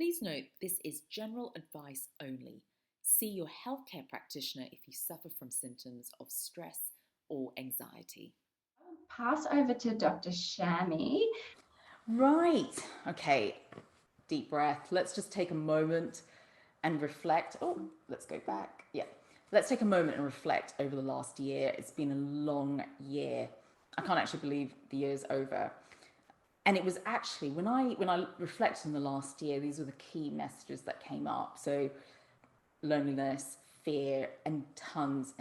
Please note this is general advice only. See your healthcare practitioner if you suffer from symptoms of stress or anxiety. Pass over to Dr. Shami. Right. Okay. Deep breath. Let's just take a moment and reflect. Oh, let's go back. Yeah. Let's take a moment and reflect over the last year. It's been a long year. I can't actually believe the year's over. And it was actually when I reflected on the last year, these were the key messages that came up. So loneliness, fear, and tons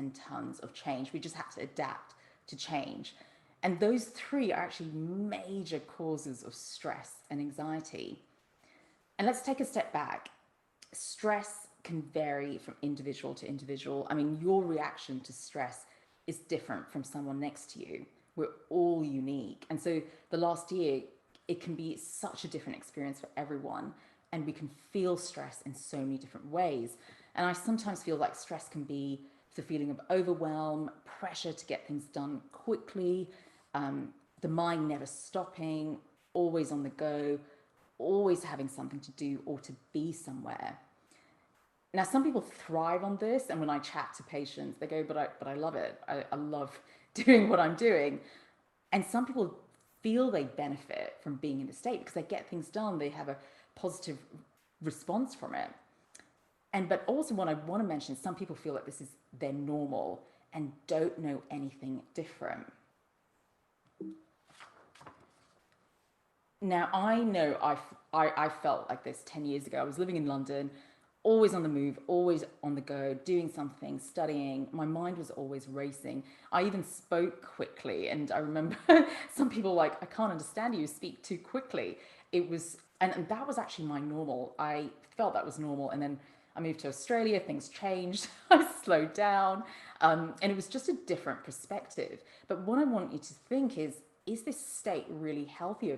of change. We just have to adapt to change. And those three are actually major causes of stress and anxiety. And let's take a step back. Stress can vary from individual to individual. I mean, your reaction to stress is different from someone next to you. We're all unique. And so the last year, it can be such a different experience for everyone. And we can feel stress in so many different ways. And I sometimes feel like stress can be the feeling of overwhelm, pressure to get things done quickly, the mind never stopping, always on the go, always having something to do or to be somewhere. Now, some people thrive on this, and when I chat to patients, they go, but I love it. I love doing what I'm doing. And some people feel they benefit from being in the state because they get things done, they have a positive response from it. But also, what I want to mention is some people feel that this is their normal and don't know anything different. Now, I know I felt like this 10 years ago. I was living in London, always on the move, always on the go, doing something, studying. My mind was always racing. I even spoke quickly. And I remember some people like, I can't understand you, speak too quickly. It was, and that was actually my normal. I felt that was normal. And then I moved to Australia, things changed, I slowed down. And it was just a different perspective. But what I want you to think is this state really healthy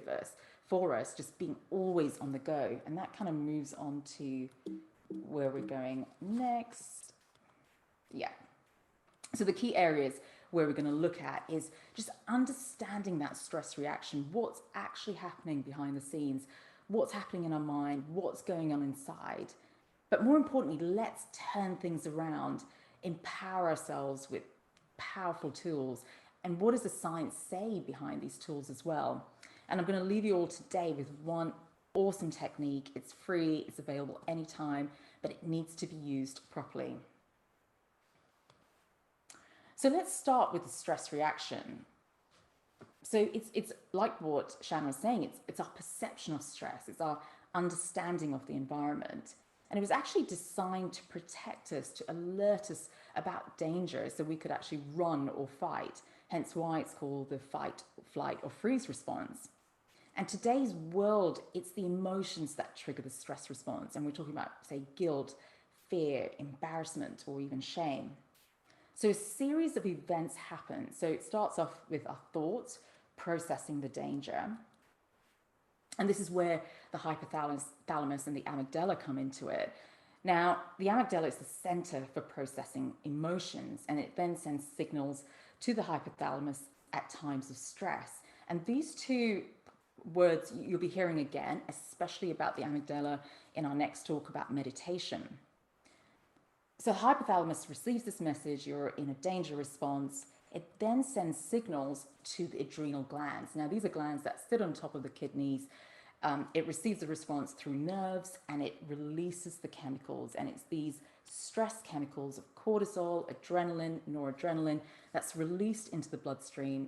for us, just being always on the go? And that kind of moves on to where we're going next. Yeah. So the key areas where we're going to look at is just understanding that stress reaction, what's actually happening behind the scenes, what's happening in our mind, what's going on inside. But more importantly, let's turn things around, empower ourselves with powerful tools. And what does the science say behind these tools as well? And I'm going to leave you all today with one awesome technique. It's free, it's available anytime, but it needs to be used properly. So let's start with the stress reaction. So it's like what Shannon was saying, it's our perception of stress, it's our understanding of the environment. And it was actually designed to protect us, to alert us about danger so we could actually run or fight, hence why it's called the fight, flight, or freeze response. And today's world, it's the emotions that trigger the stress response. And we're talking about, say, guilt, fear, embarrassment, or even shame. So a series of events happen. So it starts off with our thoughts, processing the danger. And this is where the hypothalamus and the amygdala come into it. Now, the amygdala is the center for processing emotions, and it then sends signals to the hypothalamus at times of stress. And these two words you'll be hearing again, especially about the amygdala in our next talk about meditation. So the hypothalamus receives this message, you're in a danger response. It then sends signals to the adrenal glands. Now, these are glands that sit on top of the kidneys. It receives the response through nerves and it releases the chemicals. And it's these stress chemicals of cortisol, adrenaline, noradrenaline that's released into the bloodstream,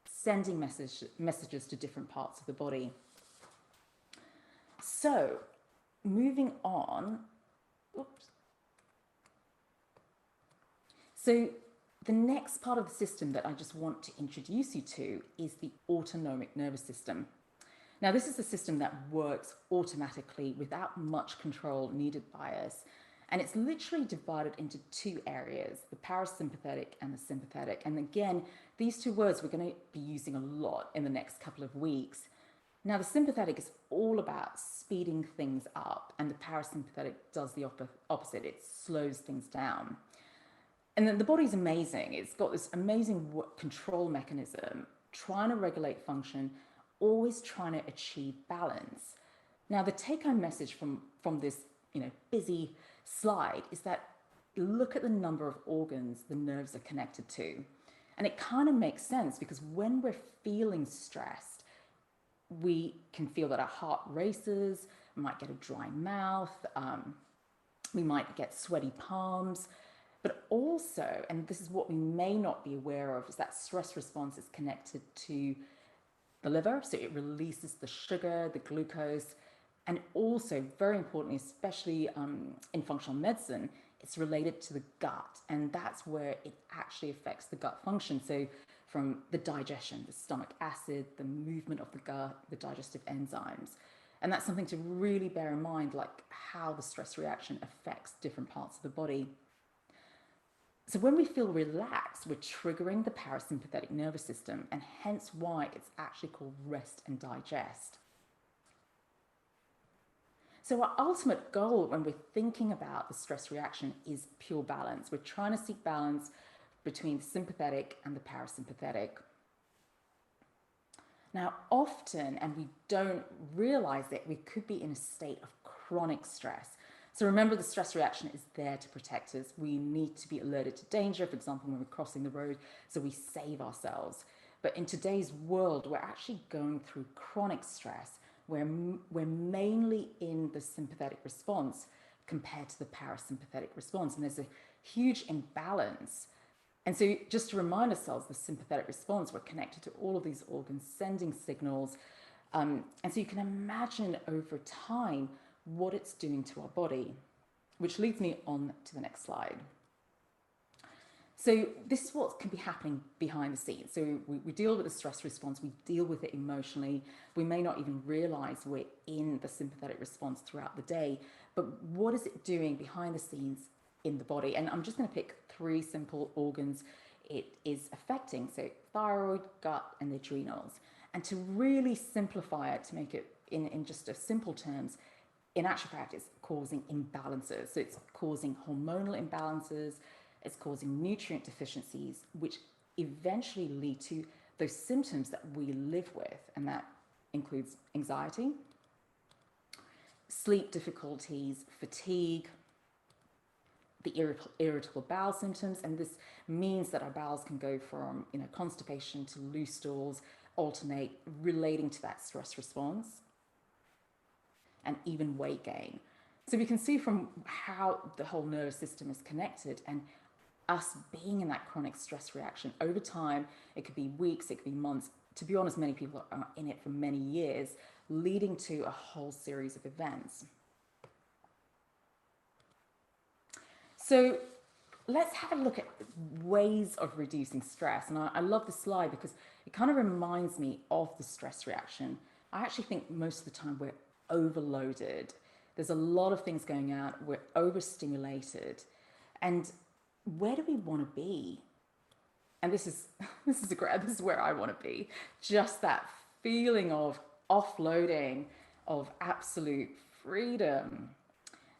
sending messages to different parts of the body. So, moving on. Oops. So, the next part of the system that I just want to introduce you to is the autonomic nervous system. Now, this is a system that works automatically without much control needed by us. And it's literally divided into two areas, the parasympathetic and the sympathetic. And again, these two words we're going to be using a lot in the next couple of weeks. Now, the sympathetic is all about speeding things up, and the parasympathetic does the opposite. It slows things down. And then the body's amazing. It's got this amazing control mechanism, trying to regulate function, always trying to achieve balance. Now, the take-home message from this, busy slide is that look at the number of organs the nerves are connected to. And it kind of makes sense because when we're feeling stressed, we can feel that our heart races, we might get a dry mouth, we might get sweaty palms, but also, and this is what we may not be aware of, is that stress response is connected to the liver, so it releases the sugar, the glucose, and also, very importantly, especially in functional medicine, it's related to the gut, and that's where it actually affects the gut function. So from the digestion, the stomach acid, the movement of the gut, the digestive enzymes. And that's something to really bear in mind, like how the stress reaction affects different parts of the body. So when we feel relaxed, we're triggering the parasympathetic nervous system, and hence why it's actually called rest and digest. So our ultimate goal when we're thinking about the stress reaction is pure balance. We're trying to seek balance between the sympathetic and the parasympathetic. Now, often, and we don't realize it, we could be in a state of chronic stress. So remember, the stress reaction is there to protect us. We need to be alerted to danger, for example, when we're crossing the road, so we save ourselves. But in today's world, we're actually going through chronic stress, where we're mainly in the sympathetic response compared to the parasympathetic response. And there's a huge imbalance. And so just to remind ourselves, the sympathetic response, we're connected to all of these organs sending signals. And so you can imagine over time what it's doing to our body, which leads me on to the next slide. So this is what can be happening behind the scenes. So we deal with the stress response, we deal with it emotionally. We may not even realize we're in the sympathetic response throughout the day, but what is it doing behind the scenes in the body? And I'm just going to pick 3 simple organs it is affecting. So thyroid, gut, and the adrenals. And to really simplify it, to make it in just a simple terms, in actual fact, it's causing imbalances. So it's causing hormonal imbalances, it's causing nutrient deficiencies, which eventually lead to those symptoms that we live with. And that includes anxiety, sleep difficulties, fatigue, the irritable bowel symptoms. And this means that our bowels can go from constipation to loose stools, alternate, relating to that stress response, and even weight gain. So we can see from how the whole nervous system is connected, and us being in that chronic stress reaction over time, it could be weeks, it could be months. To be honest, many people are in it for many years, leading to a whole series of events. So let's have a look at ways of reducing stress. And I love this slide because it kind of reminds me of the stress reaction. I actually think most of the time we're overloaded. There's a lot of things going on. We're overstimulated. And where do we want to be? And this is where I want to be. Just that feeling of offloading, of absolute freedom.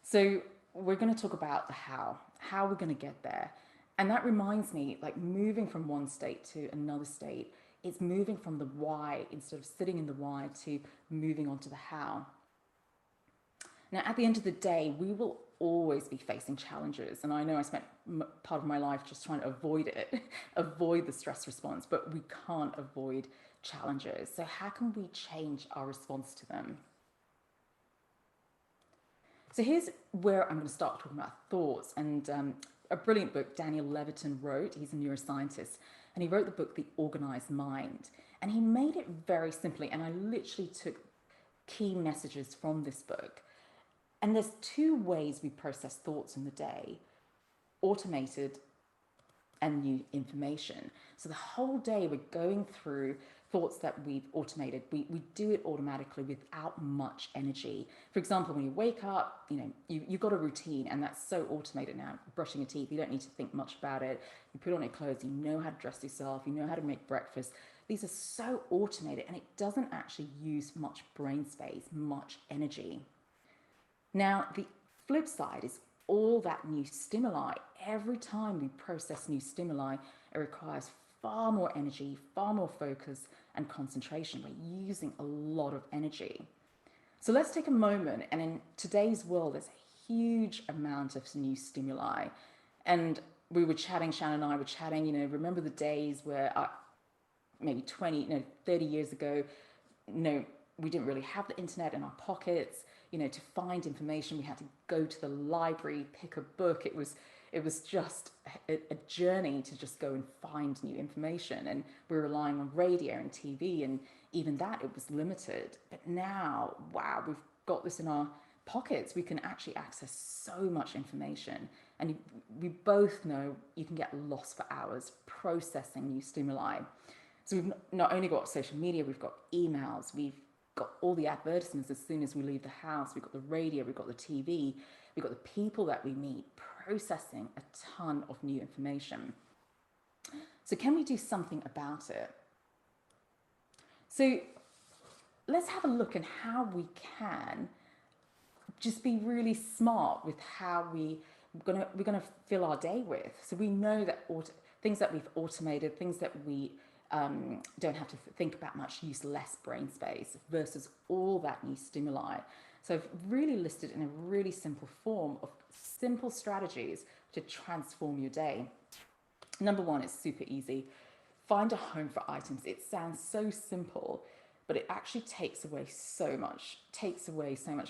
So we're going to talk about the how we're going to get there. And that reminds me, like moving from one state to another state, it's moving from the why, instead of sitting in the why, to moving on to the how. Now, at the end of the day, we will always be facing challenges. And I know I spent part of my life just trying to avoid it, avoid the stress response, but we can't avoid challenges. So how can we change our response to them? So here's where I'm going to start talking about thoughts. And a brilliant book Daniel Levitin wrote, he's a neuroscientist, and he wrote the book, The Organized Mind. And he made it very simply, and I literally took key messages from this book. And there's 2 ways we process thoughts in the day: automated and new information. So the whole day we're going through thoughts that we've automated. We do it automatically without much energy. For example, when you wake up, you've got a routine, and that's so automated now. Brushing your teeth, you don't need to think much about it. You put on your clothes, you know how to dress yourself, you know how to make breakfast. These are so automated, and it doesn't actually use much brain space, much energy. Now, the flip side is all that new stimuli. Every time we process new stimuli, it requires far more energy, far more focus and concentration. We're using a lot of energy. So let's take a moment. And in today's world, there's a huge amount of new stimuli. And we were chatting, Shannon and I were chatting, remember the days where maybe 20, 30 years ago, we didn't really have the internet in our pockets. To find information, we had to go to the library, pick a book. It was just a journey to just go and find new information. And we were relying on radio and TV, and even that, it was limited. But now, wow, we've got this in our pockets. We can actually access so much information. And we both know you can get lost for hours processing new stimuli. So we've not only got social media, we've got emails, we've got all the advertisements as soon as we leave the house, we've got the radio, we've got the TV, we've got the people that we meet, processing a ton of new information. So can we do something about it? So let's have a look at how we can just be really smart with how we're gonna fill our day with. So we know that things that we've automated, things that we don't have to think about much, use less brain space versus all that new stimuli. So I've really listed in a really simple form of simple strategies to transform your day. Number one is super easy. Find a home for items. It sounds so simple, but it actually takes away so much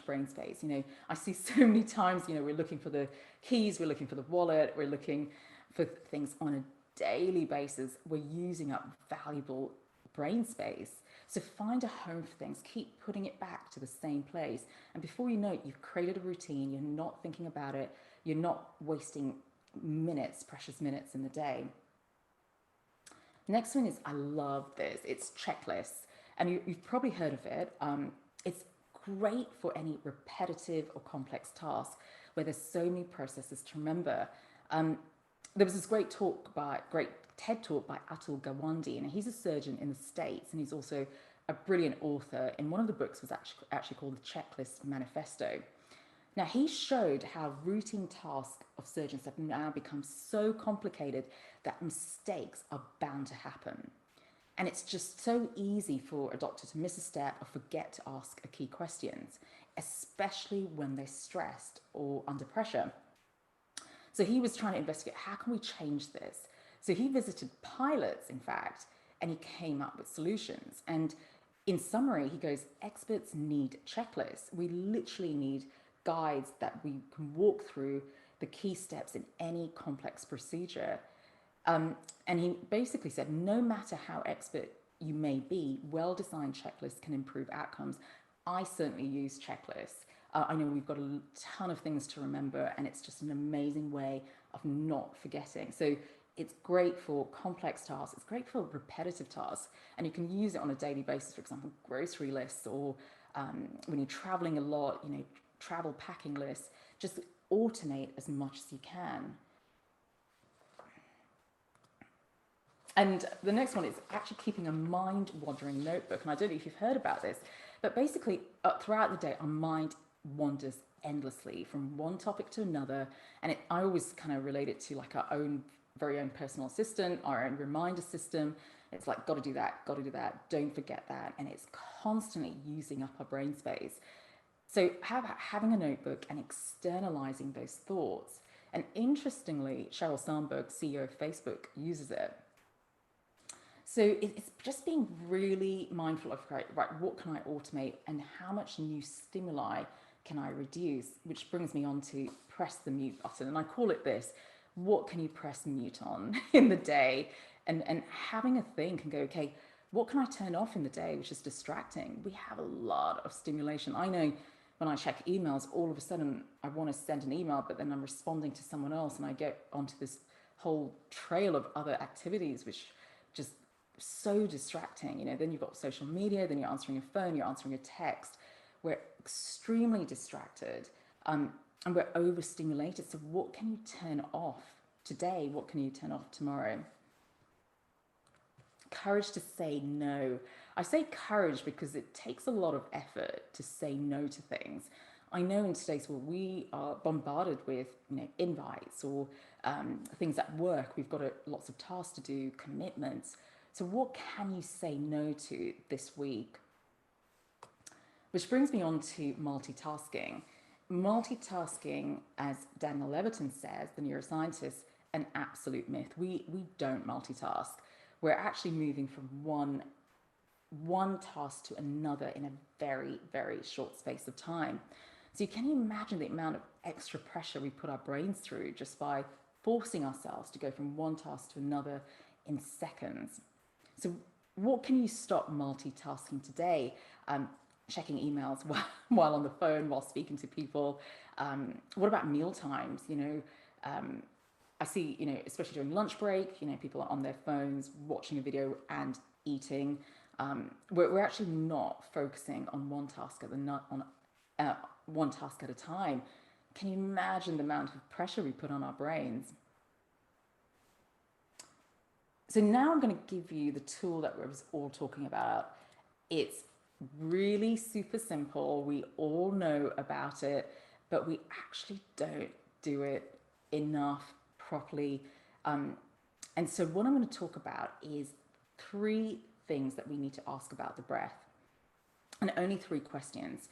brain space. I see so many times, we're looking for the keys, we're looking for the wallet, we're looking for things on a daily basis. We're using up valuable brain space. So find a home for things, keep putting it back to the same place. And before you know it, you've created a routine, you're not thinking about it, you're not wasting precious minutes in the day. Next one is, I love this, it's checklists. And you've probably heard of it. It's great for any repetitive or complex task where there's so many processes to remember. There was this great TED talk by Atul Gawande, and he's a surgeon in the States, and he's also a brilliant author. And one of the books was actually called The Checklist Manifesto. Now, he showed how routine tasks of surgeons have now become so complicated that mistakes are bound to happen. And it's just so easy for a doctor to miss a step or forget to ask a key questions, especially when they're stressed or under pressure. So he was trying to investigate, how can we change this? So he visited pilots, in fact, and he came up with solutions. And in summary, he goes, experts need checklists. We literally need guides that we can walk through the key steps in any complex procedure. And he basically said, no matter how expert you may be, well-designed checklists can improve outcomes. I certainly use checklists. I know we've got a ton of things to remember, and it's just an amazing way of not forgetting. So it's great for complex tasks. It's great for repetitive tasks, and you can use it on a daily basis. For example, grocery lists, or when you're traveling a lot, travel packing lists. Just automate as much as you can. And the next one is actually keeping a mind-wandering notebook. And I don't know if you've heard about this, but basically throughout the day, our mind wanders endlessly from one topic to another. And I always kind of relate it to like our very own personal assistant, our own reminder system. It's like, got to do that, don't forget that. And it's constantly using up our brain space. So how about having a notebook and externalizing those thoughts? And interestingly, Sheryl Sandberg, CEO of Facebook, uses it. So it's just being really mindful of, right, what can I automate and how much new stimuli can I reduce? Which brings me on to press the mute button. And I call it this: what can you press mute on in the day? And having a think and go, okay, what can I turn off in the day which is distracting? We have a lot of stimulation. I know when I check emails, all of a sudden I want to send an email, but then I'm responding to someone else and I get onto this whole trail of other activities, which just so distracting. Then you've got social media, then you're answering a phone, you're answering a text. We're extremely distracted, and we're overstimulated. So what can you turn off today? What can you turn off tomorrow? Courage to say no. I say courage because it takes a lot of effort to say no to things. I know in today's world we are bombarded with invites or things at work. We've got lots of tasks to do, commitments. So what can you say no to this week? Which brings me on to multitasking. Multitasking, as Daniel Levitin says, the neuroscientist, an absolute myth. We don't multitask. We're actually moving from one task to another in a very, very short space of time. So can you imagine the amount of extra pressure we put our brains through just by forcing ourselves to go from one task to another in seconds? So what can you stop multitasking today? Checking emails while on the phone, while speaking to people. What about meal times? I see, especially during lunch break, people are on their phones watching a video and eating. We're actually not focusing on one task one task at a time. Can you imagine the amount of pressure we put on our brains? So now I'm going to give you the tool that we was all talking about. It's really super simple. We all know about it, but we actually don't do it enough properly. And so what I'm going to talk about is 3 things that we need to ask about the breath, and only 3 questions.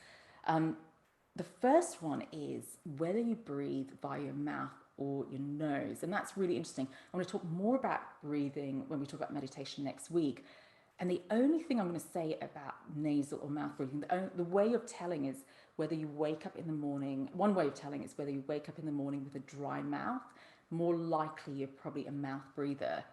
The first one is whether you breathe via your mouth or your nose. And that's really interesting. I'm going to talk more about breathing when we talk about meditation next week. And the only thing I'm going to say about nasal or mouth breathing, the way of telling is whether you wake up in the morning. One way of telling is whether you wake up in the morning with a dry mouth. More likely, you're probably a mouth breather.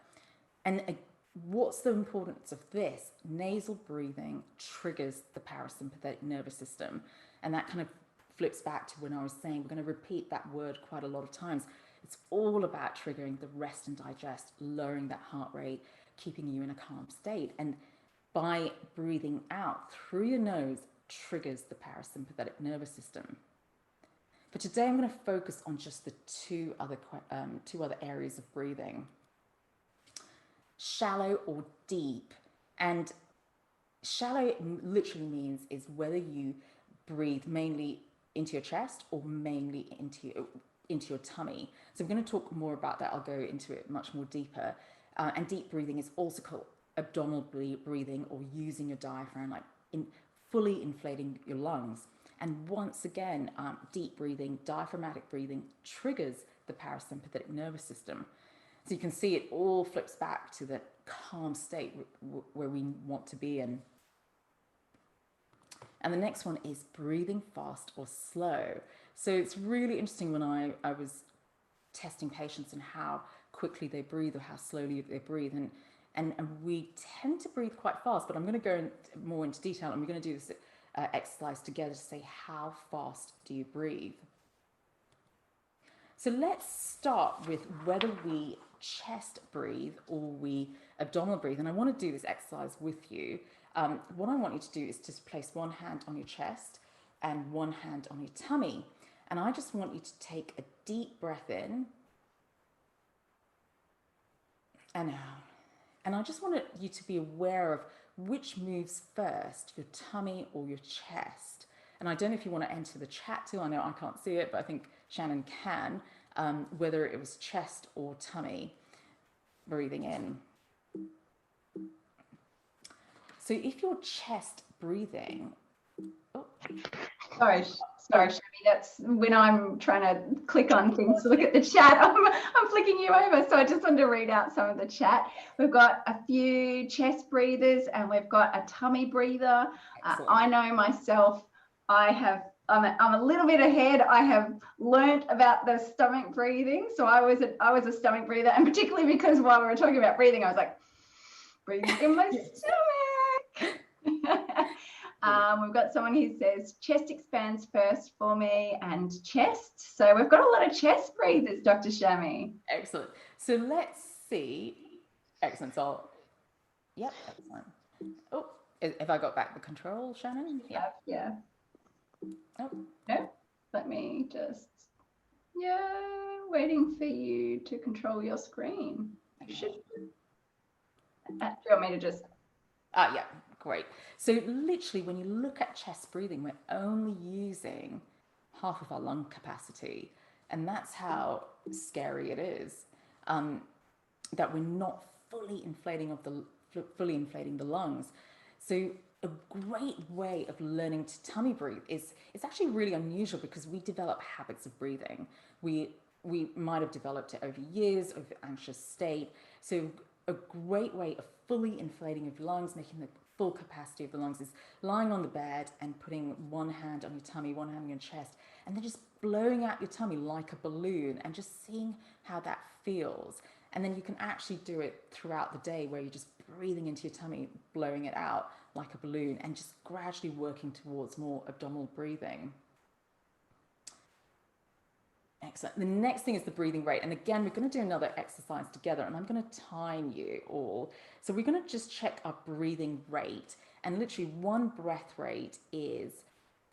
And what's the importance of this? Nasal breathing triggers the parasympathetic nervous system. And that kind of flips back to when I was saying we're going to repeat that word quite a lot of times. It's all about triggering the rest and digest, lowering that heart rate, keeping you in a calm state. And by breathing out through your nose triggers the parasympathetic nervous system. But today I'm going to focus on just the two other areas of breathing. Shallow or deep. And shallow literally means is whether you breathe mainly into your chest or mainly into your tummy. So I'm going to talk more about that. I'll go into it much more deeper. And deep breathing is also called abdominal breathing, or using your diaphragm, like fully inflating your lungs. And once again, deep breathing, diaphragmatic breathing triggers the parasympathetic nervous system. So you can see it all flips back to the calm state where we want to be in. And the next one is breathing fast or slow. So it's really interesting when I was testing patients and how quickly they breathe or how slowly they breathe. And we tend to breathe quite fast, but I'm going to go more into detail, and we're going to do this exercise together to say how fast do you breathe. So let's start with whether we chest breathe or we abdominal breathe. And I want to do this exercise with you. What I want you to do is just place one hand on your chest and one hand on your tummy. And I just want you to take a deep breath in and out. And I just want you to be aware of which moves first, your tummy or your chest. And I don't know if you want to enter the chat too. I know I can't see it, but I think Shannon can, whether it was chest or tummy. Breathing in. So if your chest breathing, Sorry, Shammy. That's when I'm trying to click on things to look at the chat. I'm flicking you over. So I just wanted to read out some of the chat. We've got a few chest breathers and we've got a tummy breather. I know myself, I'm a little bit ahead. I have learnt about the stomach breathing. So I was a stomach breather, and particularly because while we were talking about breathing, I was like, breathing in my stomach. We've got someone who says chest expands first for me, and chest. So we've got a lot of chest breathers, Dr. Shami. Excellent. So let's see. Excellent. So, yep, excellent. Oh, have I got back the control, Shannon? Yeah. Oh. No, let me just, waiting for you to control your screen. Do you want me to just? Yeah, great. So literally when you look at chest breathing, we're only using half of our lung capacity. And that's how scary it is, that we're not fully inflating the lungs. So a great way of learning to tummy breathe is it's actually really unusual because we develop habits of breathing. We might have developed it over years of anxious state. So a great way of fully inflating your lungs, making the full capacity of the lungs, is lying on the bed and putting one hand on your tummy, one hand on your chest, and then just blowing out your tummy like a balloon and just seeing how that feels. And then you can actually do it throughout the day where you're just breathing into your tummy, blowing it out like a balloon, and just gradually working towards more abdominal breathing. Excellent. The next thing is the breathing rate. And again, we're going to do another exercise together, and I'm going to time you all. So we're going to just check our breathing rate. And literally one breath rate is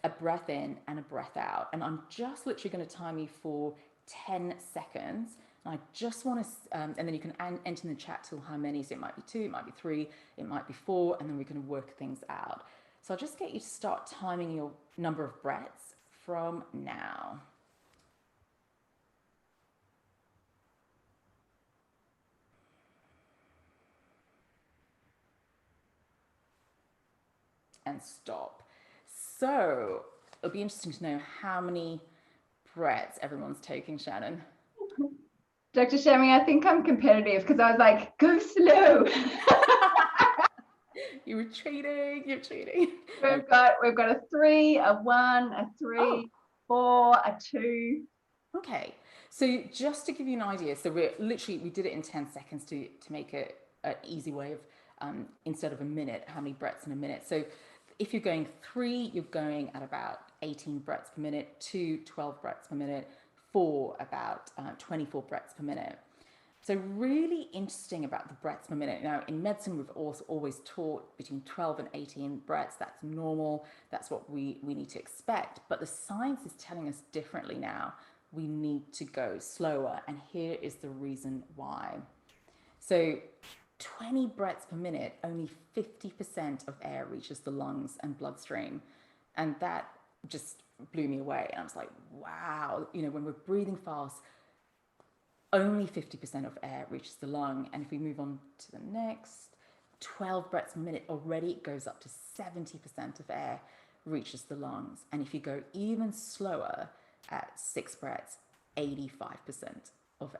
a breath in and a breath out. And I'm just literally going to time you for 10 seconds. And I just want to, and then you can enter in the chat till how many. So it might be 2, it might be 3, it might be 4, and then we're going to work things out. So I'll just get you to start timing your number of breaths from now. And stop. So it'll be interesting to know how many breaths everyone's taking, Shannon. Dr. Shami, I think I'm competitive because I was like, go slow. You're cheating. You're cheating. We've got a 3, a 1, a 3, 4, a 2. Okay. So just to give you an idea, so we did it in 10 seconds to make it an easy way of instead of a minute, how many breaths in a minute. So if you're going 3, you're going at about 18 breaths per minute, 2, 12 breaths per minute, 4, about 24 breaths per minute. So really interesting about the breaths per minute. Now in medicine, we've also always taught between 12 and 18 breaths. That's normal. That's what we need to expect. But the science is telling us differently now. We need to go slower. And here is the reason why. So 20 breaths per minute, only 50% of air reaches the lungs and bloodstream. And that just blew me away. And I was like, wow, when we're breathing fast, only 50% of air reaches the lung. And if we move on to the next, 12 breaths per minute, already it goes up to 70% of air reaches the lungs. And if you go even slower at 6 breaths, 85% of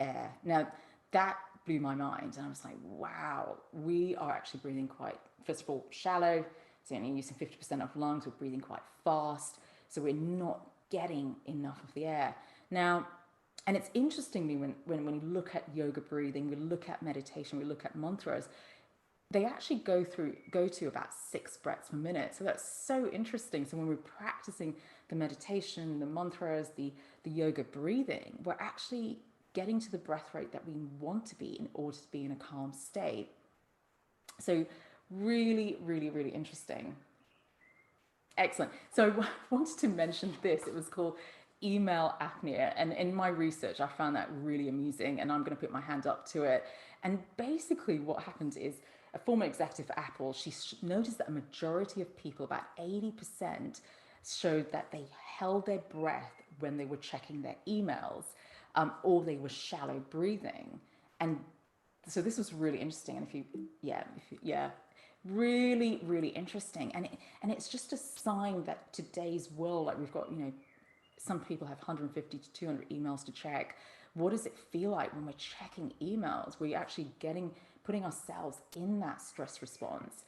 air. Now, that blew my mind. And I was like, wow, we are actually breathing quite, first of all, shallow. So only using 50% of lungs. We're breathing quite fast. So we're not getting enough of the air. Now, and it's interestingly when you look at yoga breathing, we look at meditation, we look at mantras, they actually go to about 6 breaths per minute. So that's so interesting. So when we're practicing the meditation, the mantras, the yoga breathing, we're actually getting to the breath rate that we want to be in order to be in a calm state. So really, really, really interesting. Excellent. So I wanted to mention this. It was called email apnea. And in my research, I found that really amusing, and I'm going to put my hand up to it. And basically what happened is a former executive at Apple, she noticed that a majority of people, about 80%, showed that they held their breath when they were checking their emails, or they were shallow breathing. And so this was really interesting. And really, really interesting. And it's just a sign that today's world, like we've got, some people have 150 to 200 emails to check. What does it feel like when we're checking emails? We're actually putting ourselves in that stress response.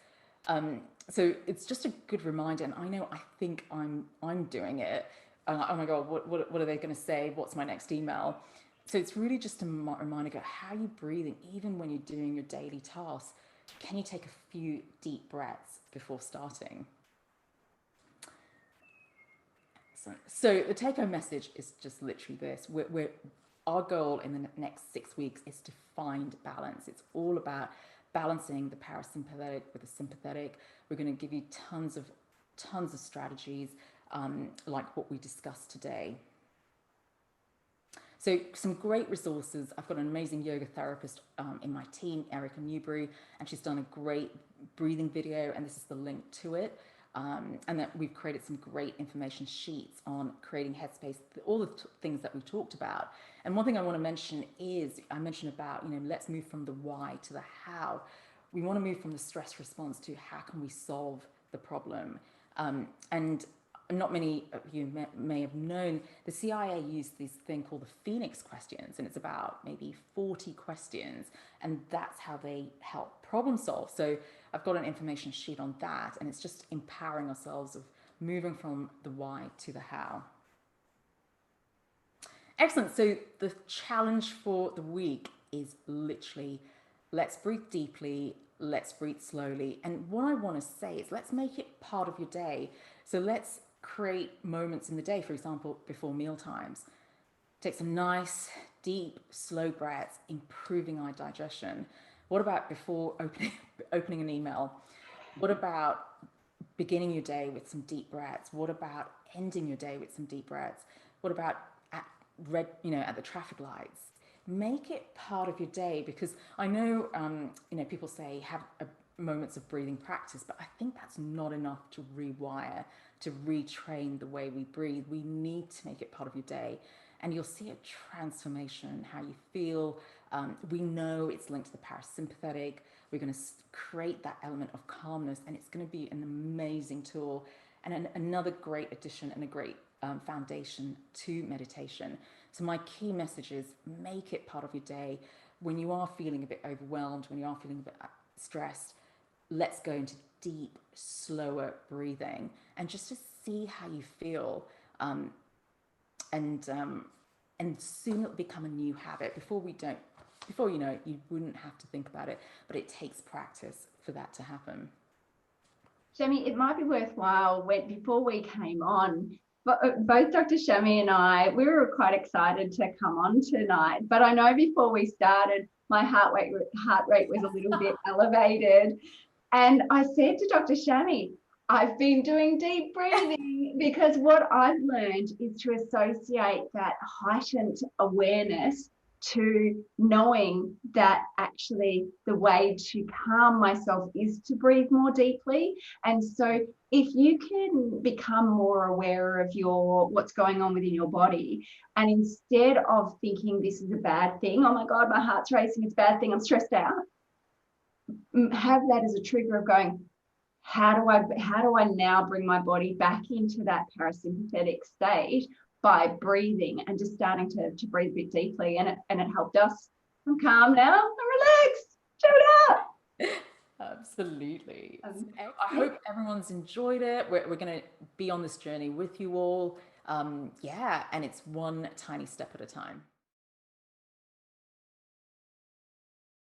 So it's just a good reminder. And I think I'm doing it. Oh my God, what are they going to say? What's my next email? So it's really just a reminder, how are you breathing? Even when you're doing your daily tasks, can you take a few deep breaths before starting? So the take-home message is just literally this. Our goal in the next 6 weeks is to find balance. It's all about balancing the parasympathetic with the sympathetic. We're going to give you tons of strategies like what we discussed today. So some great resources. I've got an amazing yoga therapist in my team, Erica Newbury, and she's done a great breathing video, and this is the link to it. And that we've created some great information sheets on creating headspace, all the things that we talked about. And one thing I want to mention is, I mentioned about, let's move from the why to the how. we want to move from the stress response to how can we solve the problem. And not many of you may have known, the CIA used this thing called the Phoenix questions, and it's about maybe 40 questions, and that's how they help problem solve. So I've got an information sheet on that, and it's just empowering ourselves of moving from the why to the how. Excellent. So the challenge for the week is literally, let's breathe deeply, let's breathe slowly. And what I want to say is let's make it part of your day. So let's create moments in the day, for example, before meal times. Take some nice, deep, slow breaths, improving our digestion. What about before opening an email? What about beginning your day with some deep breaths? What about ending your day with some deep breaths? What about at the traffic lights? Make it part of your day, because I know, people say have moments of breathing practice, but I think that's not enough to rewire, to retrain the way we breathe. We need to make it part of your day, and you'll see a transformation, how you feel. We know it's linked to the parasympathetic. We're going to create that element of calmness, and it's going to be an amazing tool and another great addition and a great foundation to meditation. So my key message is make it part of your day. When you are feeling a bit overwhelmed, when you are feeling a bit stressed, let's go into deep, slower breathing and just to see how you feel. And soon it'll become a new habit. Before you know it, you wouldn't have to think about it, but it takes practice for that to happen. Shami, it might be worthwhile, before we came on, but both Dr. Shami and I, we were quite excited to come on tonight. But I know before we started, my heart rate was a little bit elevated. And I said to Dr. Shami, I've been doing deep breathing, because what I've learned is to associate that heightened awareness to knowing that actually the way to calm myself is to breathe more deeply. And so if you can become more aware of what's going on within your body, and instead of thinking this is a bad thing, oh my God, my heart's racing, it's a bad thing, I'm stressed out, have that as a trigger of going, how do I now bring my body back into that parasympathetic state by breathing and just starting to breathe a bit deeply, and it helped us. I'm calm now, I'm relaxed, show it up. Absolutely. I hope everyone's enjoyed it. We're going to be on this journey with you all. And it's one tiny step at a time.